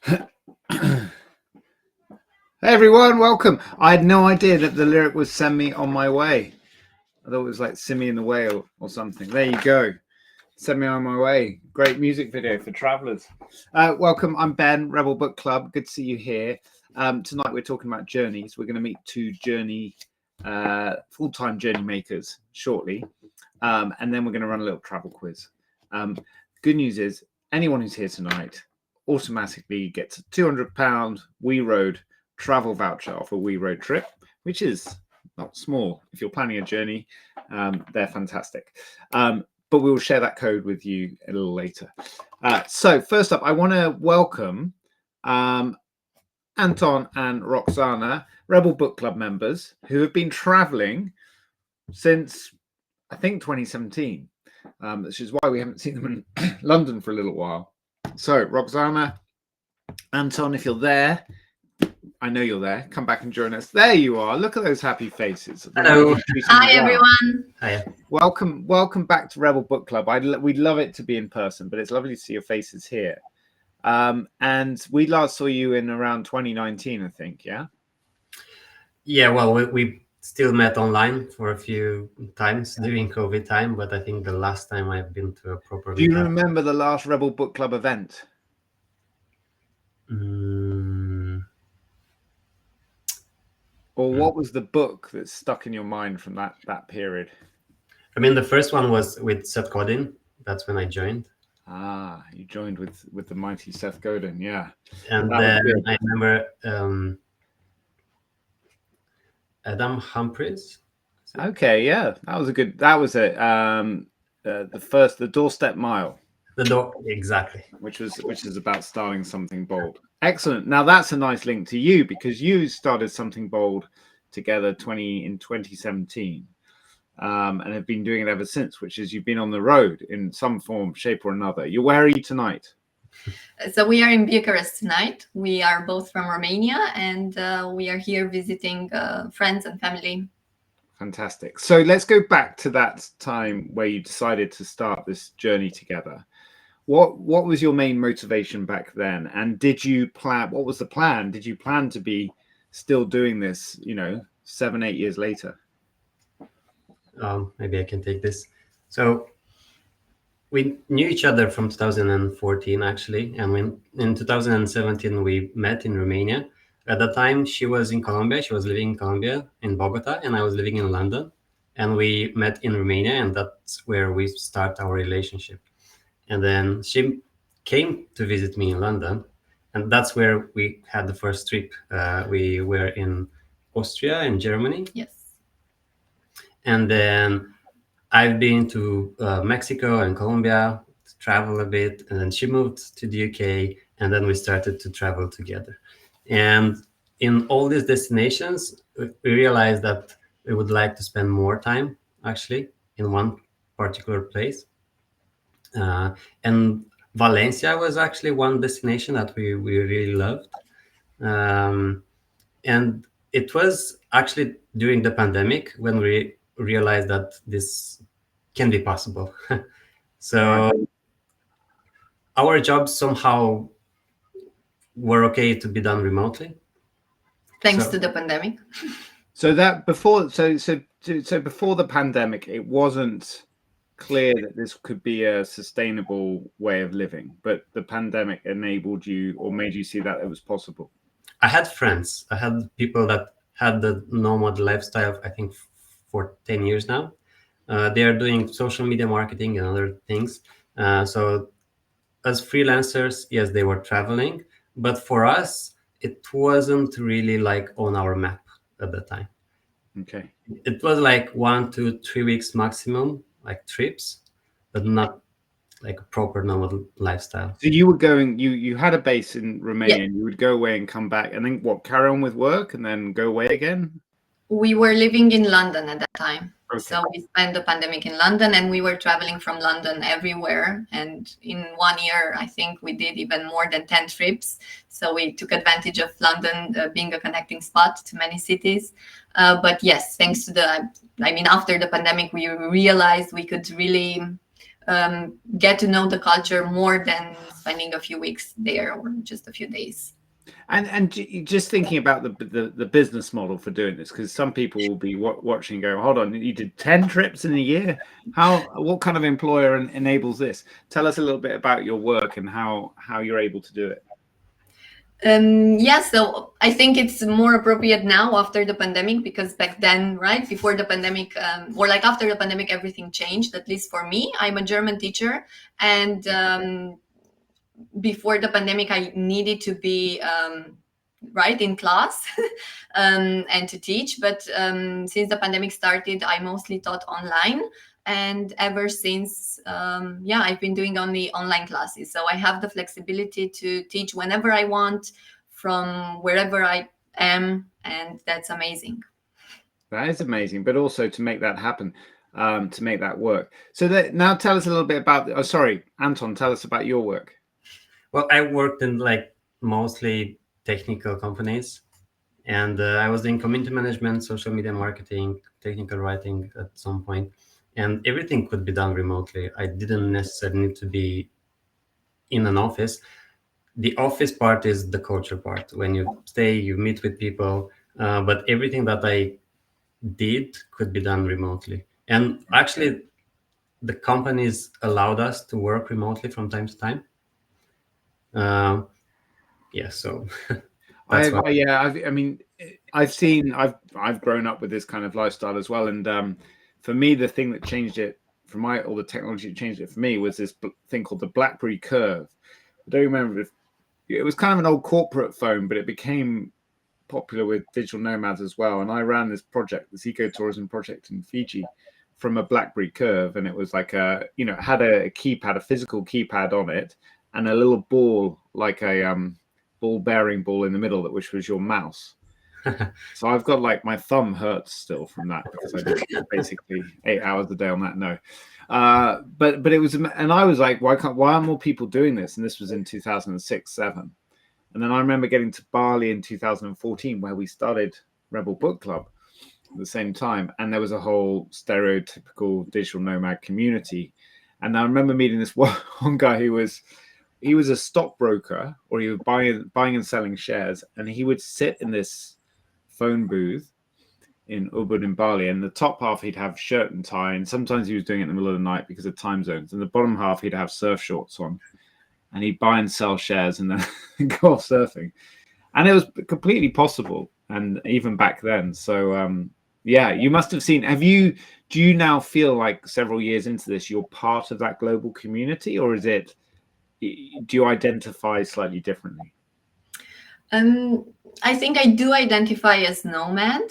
Hey everyone, welcome. I had no idea that the lyric was "Send Me on My Way." I thought it was like "Send Me in the Whale" or something. There you go. "Send Me on My Way." Great music video for travelers. Welcome. I'm Ben, Rebel Book Club. Good to see you here. Tonight we're talking about journeys. We're going to meet two full-time journey makers shortly, and then we're going to run a little travel quiz. Good news is anyone who's here tonight automatically gets a £200 We Road travel voucher off a We Road trip, which is not small. If you're planning a journey, they're fantastic. But we will share that code with you a little later. So first up, I want to welcome Anton and Roxana, Rebel Book Club members, who have been traveling since, I think, 2017. Which is why we haven't seen them in London for a little while. So, Roxana, Anton, if you're there, I know you're there. Come back and join us. There you are. Look at those happy faces. Hello. Hi, everyone. Hi. Welcome back to Rebel Book Club. We'd love it to be in person, but it's lovely to see your faces here. And we last saw you in around 2019, I think. Yeah. Yeah. Well, we still met online for a few times during COVID time, but I think the last time I've been to a proper. Do you remember the last Rebel Book Club event? Or what was the book that stuck in your mind from that period? I mean, the first one was with Seth Godin. That's when I joined. Ah, you joined with the mighty Seth Godin, yeah. And then I remember Adam Humphries. Okay, yeah, that was it. The Doorstep Mile. Exactly. Which is about starting something bold. Excellent. Now that's a nice link to you because you started Something Bold together in 2017, and have been doing it ever since. Which is you've been on the road in some form, shape, or another. Where are you tonight? So we are in Bucharest tonight. We are both from Romania, and we are here visiting friends and family. Fantastic. So let's go back to that time where you decided to start this journey together. What was your main motivation back then? And what was the plan? Did you plan to be still doing this, 7-8 years later? Maybe I can take this. So we knew each other from 2014, actually. And in 2017, we met in Romania. At the time, she was in Colombia. She was living in Colombia, in Bogota, and I was living in London. And we met in Romania, and that's where we start our relationship. And then she came to visit me in London, and that's where we had the first trip. We were in Austria and Germany. Yes. And then I've been to Mexico and Colombia to travel a bit, and then she moved to the UK, and then we started to travel together. And in all these destinations, we realized that we would like to spend more time actually in one particular place. And Valencia was actually one destination that we really loved. And it was actually during the pandemic when we realized that this can be possible. So our jobs somehow were okay to be done remotely. Thanks to the pandemic. So before the pandemic, it wasn't clear that this could be a sustainable way of living, but the pandemic enabled you or made you see that it was possible. I had friends. I had people that had the nomad lifestyle, I think, for 10 years now. They are doing social media marketing and other things. So as freelancers, yes, they were traveling. But for us, it wasn't really like on our map at the time. Okay. It was like 1 to 3 weeks maximum, like trips, but not like a proper nomad lifestyle. So you were going, you had a base in Romania, Yeah. and you would go away and come back, and then carry on with work and then go away again? We were living in London at that time. Okay. So we spent the pandemic in London, and we were traveling from London everywhere. And in 1 year, I think we did even more than 10 trips. So we took advantage of London being a connecting spot to many cities. But yes, thanks to after the pandemic, we realized we could really get to know the culture more than spending a few weeks there or just a few days. And just thinking about the business model for doing this, because some people will be watching and go, hold on, you did 10 trips in a year? What kind of employer enables this? Tell us a little bit about your work and how you're able to do it. Yeah, so I think it's more appropriate now after the pandemic, because back then, right, before the pandemic, or like after the pandemic, everything changed, at least for me. I'm a German teacher, and before the pandemic, I needed to be right in class and to teach. But since the pandemic started, I mostly taught online. And ever since, I've been doing only online classes. So I have the flexibility to teach whenever I want, from wherever I am. And that's amazing. That is amazing, but also to make that happen, to make that work. So now tell us a little bit about, Anton, tell us about your work. Well, I worked in like mostly technical companies, and I was doing community management, social media marketing, technical writing at some point, and everything could be done remotely. I didn't necessarily need to be in an office. The office part is the culture part. When you stay, you meet with people, but everything that I did could be done remotely. And actually, the companies allowed us to work remotely from time to time. So that's I've grown up with this kind of lifestyle as well, and for me, the thing that changed it all the technology that changed it for me was this thing called the BlackBerry Curve. I don't remember if it was kind of an old corporate phone, but it became popular with digital nomads as well. And I ran this project, this ecotourism project in Fiji, from a BlackBerry Curve, and it was like it had a keypad, a physical keypad on it, and a little ball, like a ball-bearing ball in the middle, which was your mouse. So I've got like my thumb hurts still from that, because I did basically 8 hours a day on that. No, but it was, and I was like, why are more people doing this? And this was in 2006-07, and then I remember getting to Bali in 2014, where we started Rebel Book Club at the same time, and there was a whole stereotypical digital nomad community. And I remember meeting this one guy who was a stockbroker, or he was buying and selling shares, and he would sit in this phone booth in Ubud in Bali, and the top half he'd have shirt and tie, and sometimes he was doing it in the middle of the night because of time zones, and the bottom half he'd have surf shorts on, and he'd buy and sell shares and then go off surfing. And it was completely possible, and even back then. So you must have seen. Do you now feel like several years into this, you're part of that global community, or do you identify slightly differently? I think I do identify as nomad,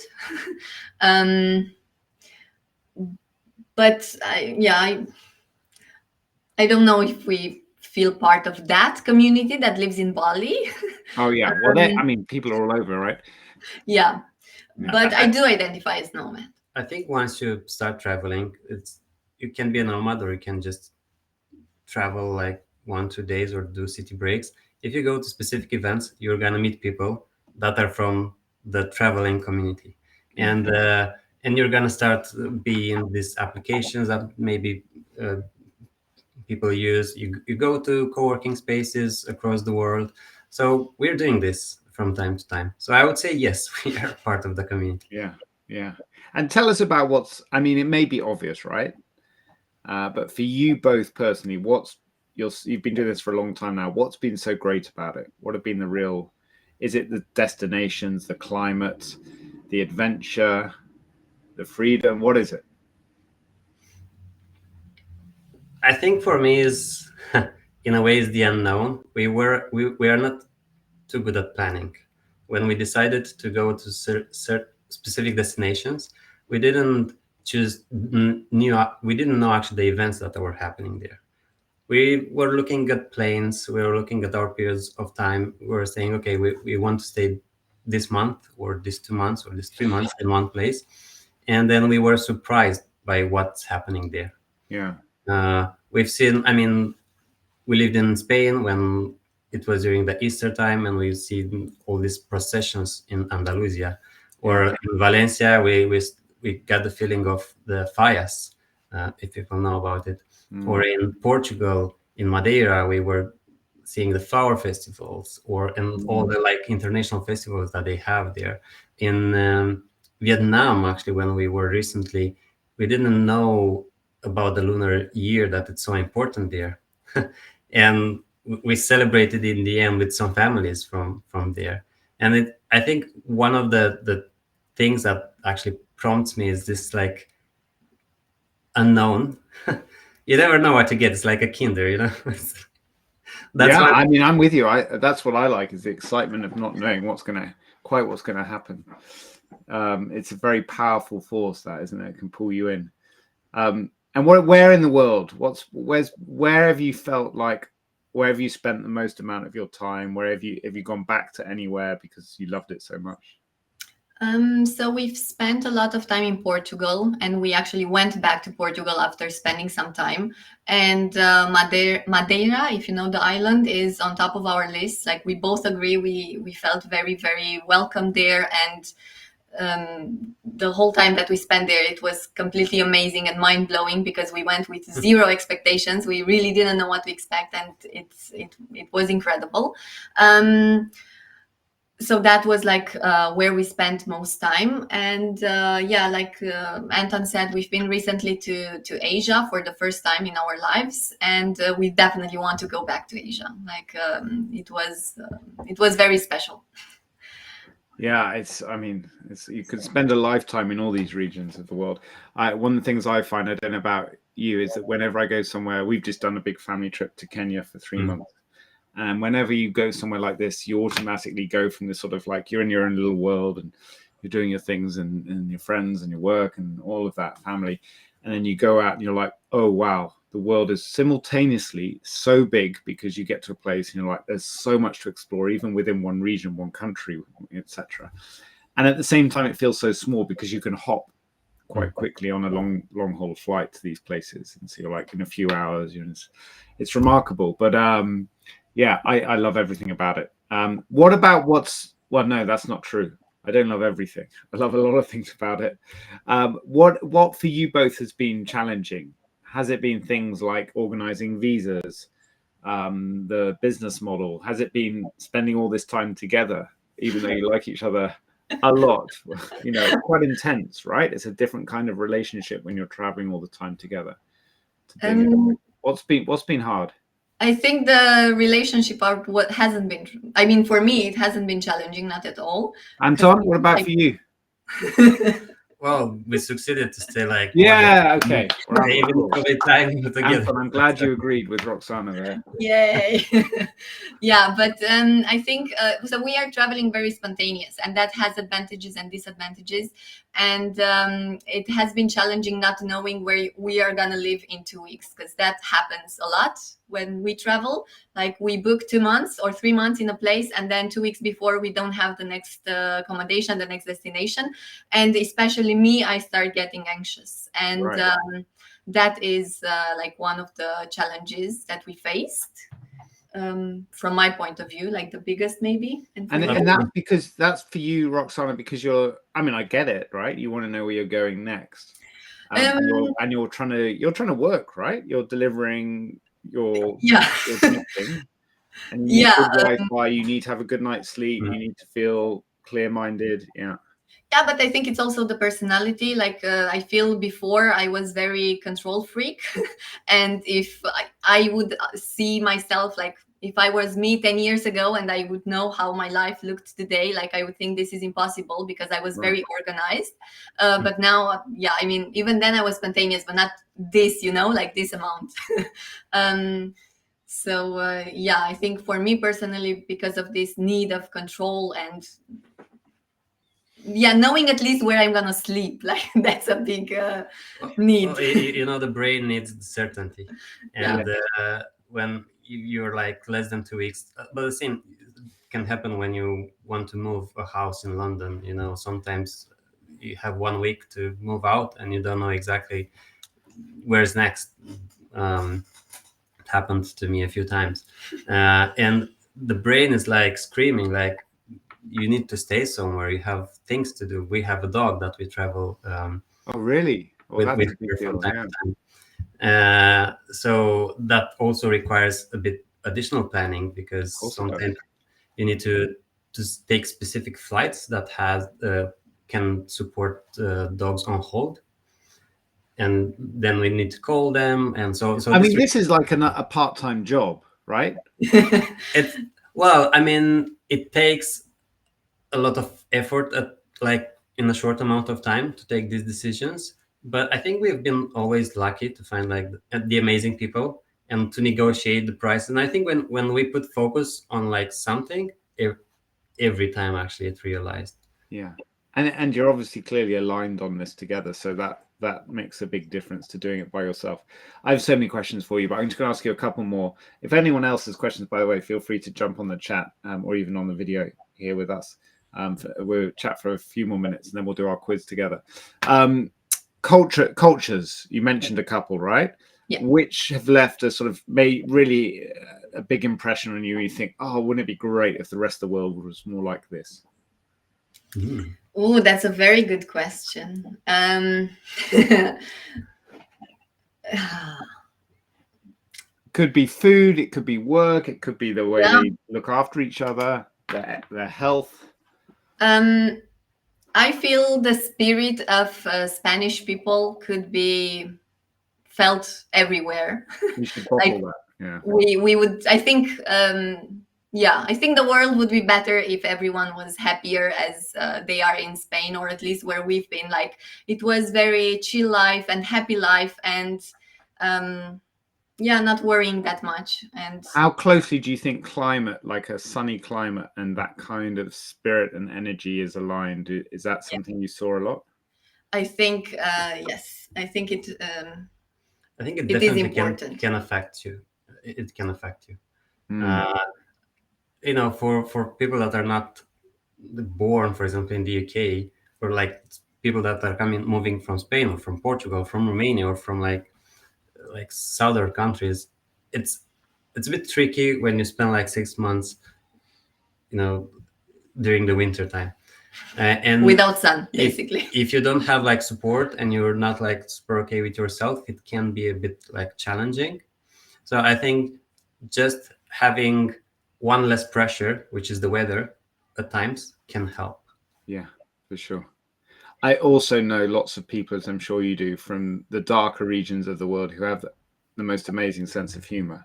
but I don't know if we feel part of that community that lives in Bali. Oh yeah, well, people are all over, right? Yeah, but I do identify as nomad. I think once you start traveling, you can be a nomad, or you can just travel like 1-2 days or do city breaks. If you go to specific events, you're gonna meet people that are from the traveling community, and you're gonna start being these applications that maybe people use. You go to co-working spaces across the world. So we're doing this from time to time. So I would say yes, we are part of the community. Yeah. And tell us about it may be obvious, right? But for you both personally, you've been doing this for a long time now. What's been so great about it? What have been is it the destinations, the climate, the adventure, the freedom? What is it? I think for me is, in a way, is the unknown. We are not too good at planning. When we decided to go to specific destinations, we didn't choose we didn't know actually the events that were happening there. We were looking at planes, we were looking at our periods of time. We were saying, okay, we want to stay this month or these 2 months or these 3 months in one place. And then we were surprised by what's happening there. Yeah. We've seen, we lived in Spain when it was during the Easter time, and we've seen all these processions in Andalusia. Or in Valencia, we got the feeling of the Fallas, if people know about it. Mm. Or in Portugal, in Madeira, we were seeing the flower festivals, or and all the like international festivals that they have there. In Vietnam, actually, when we were recently, we didn't know about the lunar year, that it's so important there, and we celebrated in the end with some families from there. And I think one of the things that actually prompts me is this like unknown. You never know what to get. It's like a kinder, you know. That's Yeah, why. I mean, I'm with you. That's what I like, is the excitement of not knowing what's going to happen. It's a very powerful force, that, isn't it? It can pull you in. And where in the world? Where have you felt like? Where have you spent the most amount of your time? Where have you gone back to anywhere because you loved it so much? So we've spent a lot of time in Portugal, and we actually went back to Portugal after spending some time. And Madeira, if you know the island, is on top of our list. Like, we both agree, we felt very, very welcome there, and the whole time that we spent there, it was completely amazing and mind-blowing, because we went with zero expectations. We really didn't know what to expect, and it was incredible. So that was like where we spent most time. And like Anton said, we've been recently to Asia for the first time in our lives, and we definitely want to go back to Asia. Like, it was very special. Yeah, you could spend a lifetime in all these regions of the world. One of the things I find, I don't know about you, is that whenever I go somewhere, we've just done a big family trip to Kenya for 3 months. And whenever you go somewhere like this, you automatically go from this sort of like, you're in your own little world and you're doing your things and your friends and your work and all of that family. And then you go out and you're like, oh, wow, the world is simultaneously so big, because you get to a place and you're like, there's so much to explore, even within one region, one country, etc. And at the same time, it feels so small, because you can hop quite quickly on a long haul flight to these places. And so you're like, in a few hours, it's remarkable. But yeah, I love everything about it. What about well, no, that's not true. I don't love everything. I love a lot of things about it. What for you both has been challenging? Has it been things like organizing visas, the business model? Has it been spending all this time together, even though you like each other a lot? Quite intense, right? It's a different kind of relationship when you're traveling all the time together. What's been hard? I think the relationship part, what hasn't been, I mean, for me, it hasn't been challenging, not at all. Anton, what about for you? Well, we succeeded to stay like okay. time together. Anton, I'm glad you agreed with Roxana there. Yay. Yeah, but I think so we are traveling very spontaneous, and that has advantages and disadvantages. And it has been challenging not knowing where we are gonna live in 2 weeks, because that happens a lot when we travel. Like, we book 2 months or 3 months in a place, and then 2 weeks before, we don't have the next accommodation, the next destination. And especially me, I start getting anxious, and Right. that is like one of the challenges that we faced, from my point of view, like the biggest maybe. And that's for you, Roxana, because I get it, right? You want to know where you're going next. And you're trying to work, right? You're delivering your connecting, and you need good Wi-Fi, you need to have a good night's sleep, you need to feel clear-minded. Yeah, but I think it's also the personality. Like, I feel before I was very control freak. And if I would see myself, like, if I was me 10 years ago and I would know how my life looked today, like, I would think this is impossible, because I was very organized. But now, yeah, I mean, even then I was spontaneous, but not this, like this amount. So I think for me personally, because of this need of control and knowing at least where I'm gonna sleep, like, that's a big need. Well, the brain needs certainty, and when you're like less than 2 weeks, but the same can happen when you want to move a house in London. Sometimes you have 1 week to move out, and you don't know exactly where's next. It happened to me a few times, and the brain is like screaming, like, you need to stay somewhere. You have things to do. We have a dog that we travel. Oh, really? With from time to time. So that also requires a bit additional planning, because course it does. sometimes you need to take specific flights that can support dogs on hold, and then we need to call them, and so I mean, this is like a part-time job, right? it's, well, I mean, it takes a lot of effort in a short amount of time to take these decisions, but I think we've been always lucky to find like the amazing people and to negotiate the price. And I think when we put focus on like something, every time actually it realized. Yeah, and you're obviously clearly aligned on this together, so that makes a big difference to doing it by yourself. I have so many questions for you, but I'm just going to ask you a couple more. If anyone else has questions, by the way, feel free to jump on the chat or even on the video here with us. We'll chat for a few more minutes and then we'll do our quiz together. Cultures, you mentioned a couple, right? Yeah. Which have left a sort of made really a big impression on you. You think, oh, wouldn't it be great if the rest of the world was more like this? Oh, that's a very good question. Could be food, it could be work, it could be the way they look after each other, their health. I feel the spirit of Spanish people could be felt everywhere. We should bottle that. Yeah. We would. I think. I think the world would be better if everyone was happier as they are in Spain, or at least where we've been. Like, it was very chill life and happy life, and not worrying that much. And how closely do you think climate, like a sunny climate, and that kind of spirit and energy is aligned? Is that something you saw a lot? I think yes. I think it. I think it is definitely important. can affect you. It can affect you. Mm. For people that are not born, for example, in the UK, or like people that are moving from Spain or from Portugal, from Romania, or from like southern countries, it's a bit tricky when you spend like 6 months, during the winter time, and without sun, basically. If you don't have like support and you're not like super okay with yourself, it can be a bit like challenging. So I think just having one less pressure, which is the weather, at times can help. Yeah, for sure. I also know lots of people, as I'm sure you do, from the darker regions of the world who have the most amazing sense of humor.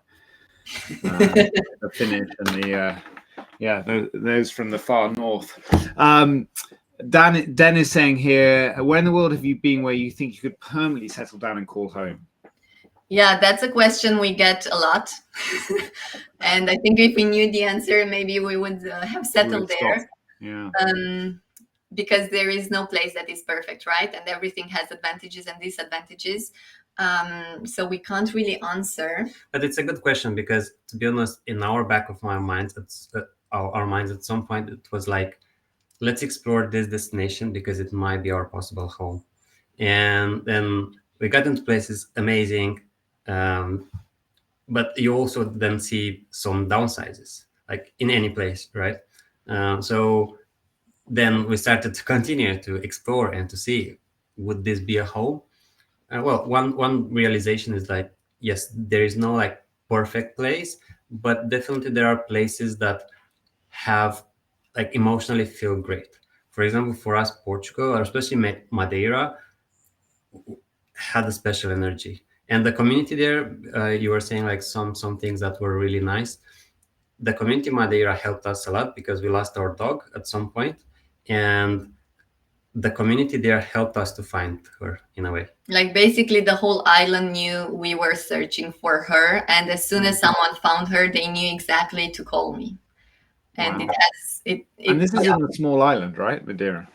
The Finnish and those from the far north. Dan is saying here, where in the world have you been where you think you could permanently settle down and call home? Yeah, that's a question we get a lot. And I think if we knew the answer, maybe we would have settled there. Yeah. Because there is no place that is perfect, right? And everything has advantages and disadvantages. So we can't really answer. But it's a good question, because, to be honest, in our back of our minds, our minds at some point, it was like, let's explore this destination because it might be our possible home. And then we got into places amazing, but you also then see some downsides, like in any place, right? So then we started to continue to explore and to see, would this be a home? Well, one realization is like, yes, there is no like perfect place, but definitely there are places that have like emotionally feel great. For example, for us, Portugal, or especially Madeira, had a special energy. And the community there, you were saying like some things that were really nice. The community Madeira helped us a lot because we lost our dog at some point, and the community there helped us to find her in a way. Like, basically the whole island knew we were searching for her, and as soon as someone found her, they knew exactly to call me. And Wow. and this is in a small island, right, Madeira?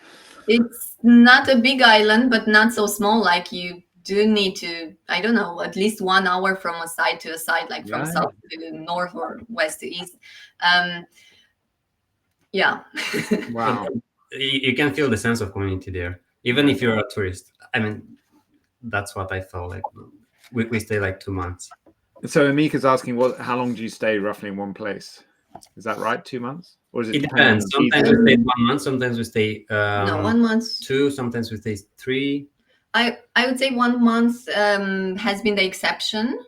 It's not a big island, but not so small. Like, you do need to, I don't know, at least 1 hour from a side to a side, like from south to north or west to east. Wow. You can feel the sense of community there, even if you're a tourist. I mean, that's what I felt like. We stay like 2 months. So Amika's asking, how long do you stay roughly in one place? Is that right? 2 months? Or is it depends. Sometimes we stay 1 month, sometimes we stay 1 month. 2, sometimes we stay 3. I would say 1 month has been the exception,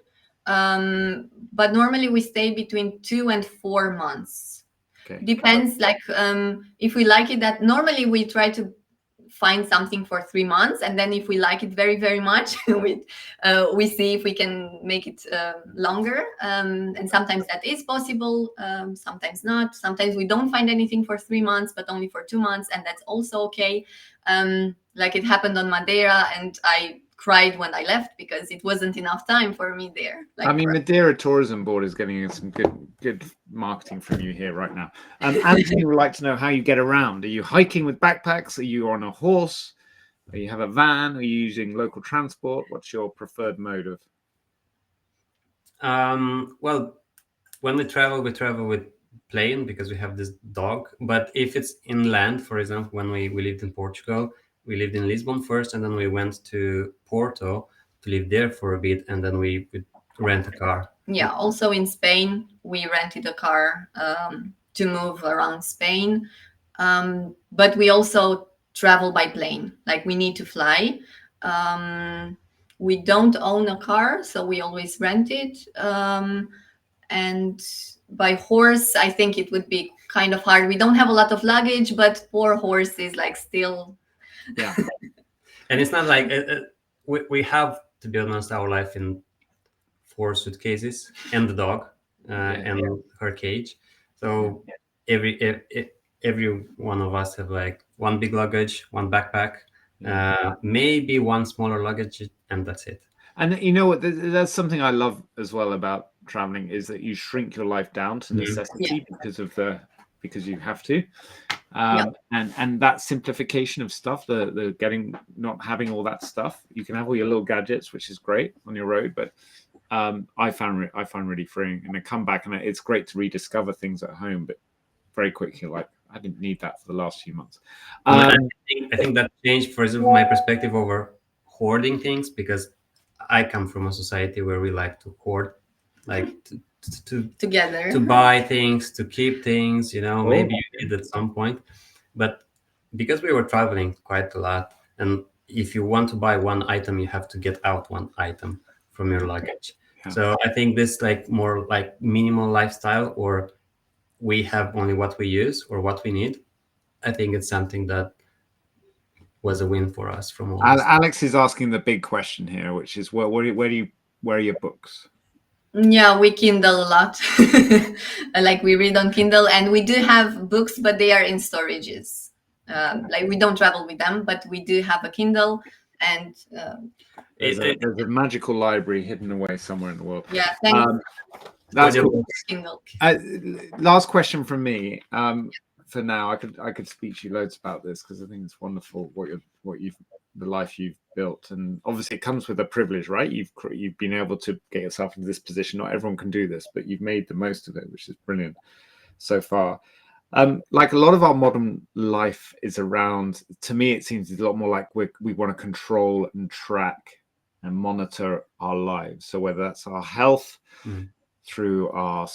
but normally we stay between 2 and 4 months. Okay. Depends, like if we like it, that normally we try to find something for 3 months, and then if we like it very very much, we see if we can make it longer, and sometimes that is possible, sometimes not. Sometimes we don't find anything for 3 months but only for 2 months, and that's also okay. Like it happened on Madeira, and I cried when I left because it wasn't enough time for me there. Like I mean, Madeira Tourism Board is getting some good marketing from you here right now. Anthony would like to know how you get around. Are you hiking with backpacks? Are you on a horse? Are you have a van? Are you using local transport? What's your preferred mode of? Well, when we travel with plane because we have this dog. But if it's inland, for example, when we lived in Portugal, we lived in Lisbon first, and then we went to Porto to live there for a bit, and then we would rent a car. Yeah, also in Spain, we rented a car to move around Spain. But we also travel by plane, like we need to fly. We don't own a car, so we always rent it. And by horse, I think it would be kind of hard. We don't have a lot of luggage, but poor horse is like still. Yeah. And it's not like we have, to be honest, our life in 4 suitcases and the dog and her cage. So every one of us have like one big luggage, one backpack, maybe one smaller luggage, and that's it. And you know what? That's something I love as well about traveling, is that you shrink your life down to necessity because you have to. And that simplification of stuff, the getting, not having all that stuff. You can have all your little gadgets, which is great on your road, but I find really freeing. And I come back and it's great to rediscover things at home, but very quickly you're like, I didn't need that for the last few months. I think that changed, for example, my perspective over hoarding things, because I come from a society where we like to hoard, like together, to buy things, to keep things, maybe you did at some point. But because we were traveling quite a lot, and if you want to buy one item, you have to get out one item from your luggage. Yeah. So I think this like more like minimal lifestyle, or we have only what we use or what we need. I think it's something that was a win for us from all. Alex is asking the big question here, which is where are your books? Yeah, we Kindle a lot. Like we read on Kindle, and we do have books, but they are in storages. Like we don't travel with them, but we do have a Kindle, and there's a magical library hidden away somewhere in the world. Yeah, thanks. That's cool. Kindle. Last question from me. For now, I could speak to you loads about this because I think it's wonderful the life you've built, and obviously it comes with a privilege, right? You've been able to get yourself into this position. Not everyone can do this, but you've made the most of it, which is brilliant so far. Like a lot of our modern life is around, to me, it seems it's a lot more like we want to control and track and monitor our lives. So whether that's our health. Through our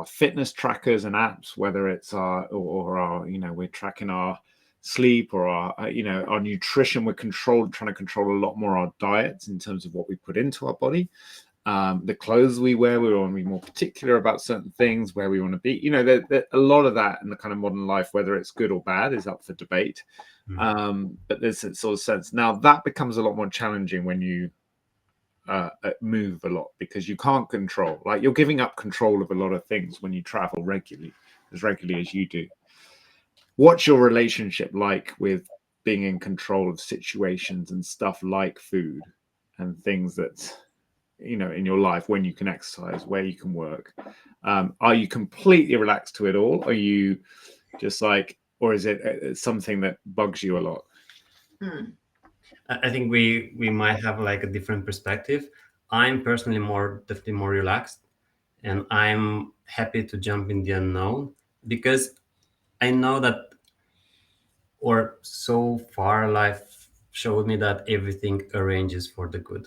fitness trackers and apps, whether it's our we're tracking our sleep or our nutrition. We're trying to control a lot more our diets in terms of what we put into our body, the clothes we wear. We want to be more particular about certain things, where we want to be. A lot of that in the kind of modern life, whether it's good or bad, is up for debate. But there's a sort of sense now that becomes a lot more challenging when you move a lot, because you can't control, like you're giving up control of a lot of things when you travel as regularly as you do. What's your relationship like with being in control of situations and stuff like food and things that in your life, when you can exercise, where you can work? Are you completely relaxed to it all? Are you just like, or is it something that bugs you a lot? I think we might have like a different perspective. I'm personally definitely more relaxed, and I'm happy to jump in the unknown, because I know that, or so far life showed me that everything arranges for the good.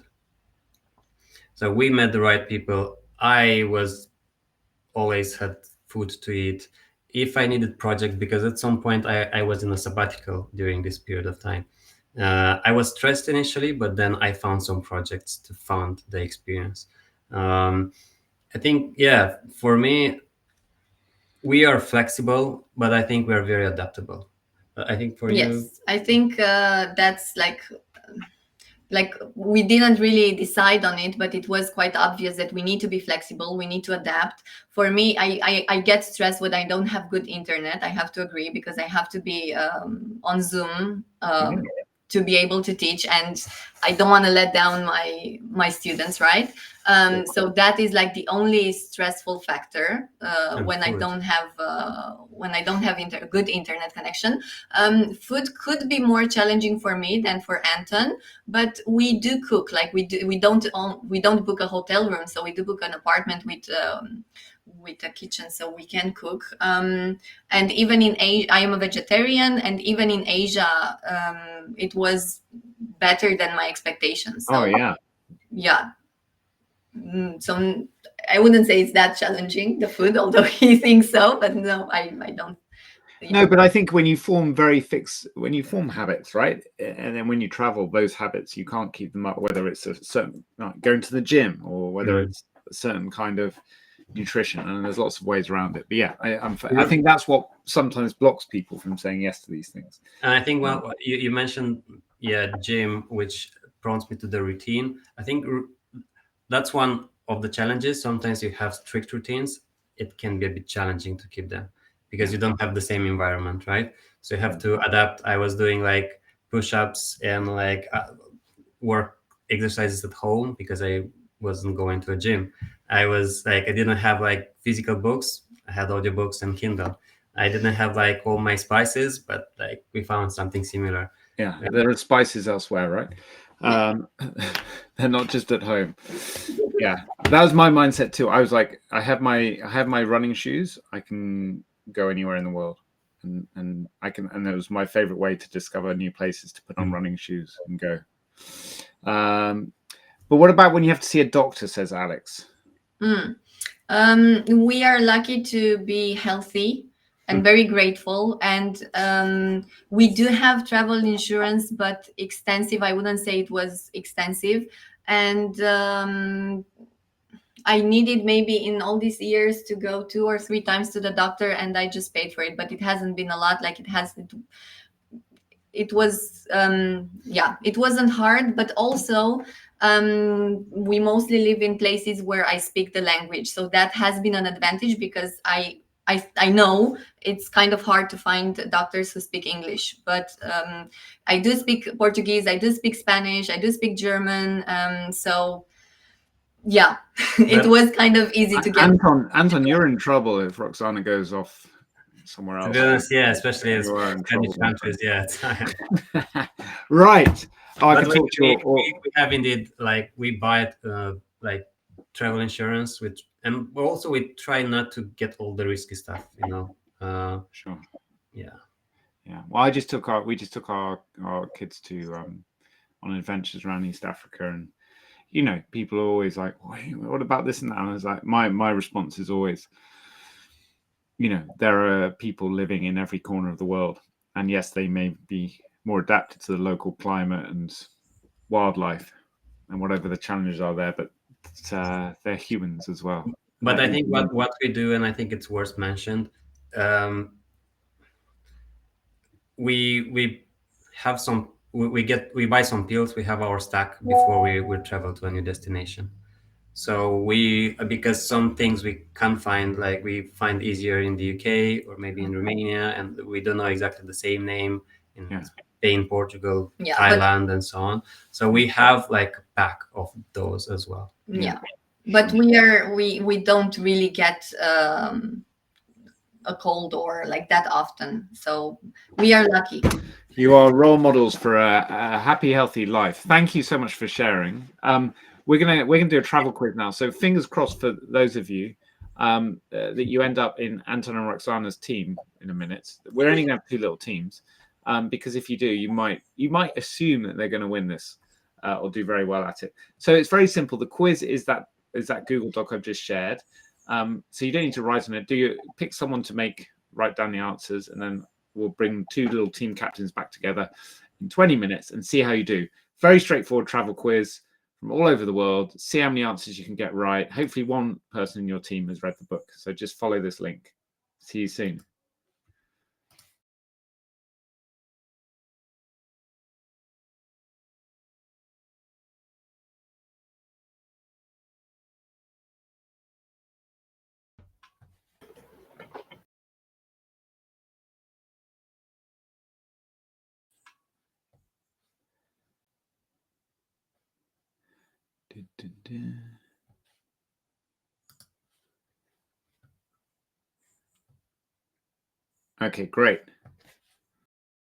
So we met the right people. I always had food to eat. If I needed project, because at some point I was in a sabbatical during this period of time. I was stressed initially, but then I found some projects to fund the experience. I think, yeah, for me, we are flexible, but I think we're very adaptable. I think for you, Yes, I think that's like we didn't really decide on it, but it was quite obvious that we need to be flexible, we need to adapt. For me, I get stressed when I don't have good internet, I have to agree, because I have to be on Zoom to be able to teach, and I don't want to let down my students, right? So that is like the only stressful factor of when I course. don't have good internet connection. Food could be more challenging for me than for Anton, but we do cook. Like we don't book a hotel room, so we do book an apartment with a kitchen, so we can cook. And even in Asia, I am a vegetarian, and even in Asia, it was better than my expectations. So, Oh yeah. yeah. So I wouldn't say it's that challenging, the food, although he thinks so, but no, I don't. No, but I think when you form habits, right, and then when you travel, those habits you can't keep them up. Whether it's a certain like going to the gym, or whether it's a certain kind of nutrition, and there's lots of ways around it. But yeah, I think that's what sometimes blocks people from saying yes to these things. And I think, well, you mentioned, yeah, gym, which prompts me to the routine. I think that's one of the challenges. Sometimes you have strict routines. It can be a bit challenging to keep them because you don't have the same environment, right? So you have to adapt. I was doing like push-ups and like work exercises at home because I wasn't going to a gym. I was like, I didn't have like physical books. I had audiobooks and Kindle. I didn't have like all my spices, but like we found something similar. Yeah, there are spices elsewhere, right? They're not just at home. Yeah, that was my mindset too. I was like, I have my running shoes. I can go anywhere in the world, and I can. And it was my favorite way to discover new places, to put on running shoes and go. But what about when you have to see a doctor? Says Alex. We are lucky to be healthy and very grateful. And we do have travel insurance, but extensive. I wouldn't say it was extensive. And I needed maybe in all these years to go 2 or 3 times to the doctor, and I just paid for it. But it hasn't been a lot. Like it was, it wasn't hard, but also we mostly live in places where I speak the language, so that has been an advantage, because I know it's kind of hard to find doctors who speak English, but I do speak Portuguese, I do speak Spanish, I do speak German, so yeah, it was kind of easy to get. Anton, you're in trouble if Roxana goes off somewhere else. To be honest, yeah, especially as You are in Spanish trouble, countries, yeah. Right. Oh, I But can like, talk to you. we have indeed, like, we buy like travel insurance, and also we try not to get all the risky stuff, you know. Sure. Yeah. Yeah. Well, we just took our kids to on adventures around East Africa, and people are always like, what about this and that? And I was like, my response is always, there are people living in every corner of the world, and yes, they may be more adapted to the local climate and wildlife and whatever the challenges are there, but they're humans as well. But I think what we do, and I think it's worth mentioned, we have some, we buy some pills, we have our stack before we travel to a new destination. So because some things we can't find, like we find easier in the UK or maybe in Romania, and we don't know exactly the same name in Spain, Portugal, Thailand, and so on. So we have like a pack of those as well. Yeah, but we don't really get a cold or like that often, so we are lucky. You are role models for a happy, healthy life. Thank you so much for sharing. We're gonna do a travel quiz now. So fingers crossed for those of you that you end up in Anton and Roxana's team in a minute. We're only gonna have 2 little teams, because if you do, you might assume that they're going to win this or do very well at it. So it's very simple. The quiz is that Google Doc I've just shared. So you don't need to write on it. Pick someone to write down the answers, and then we'll bring 2 little team captains back together, in 20 minutes and see how you do. Very straightforward travel quiz from all over the world. See how many answers you can get right. Hopefully one person in your team has read the book. So just follow this link. See you soon. Okay, great.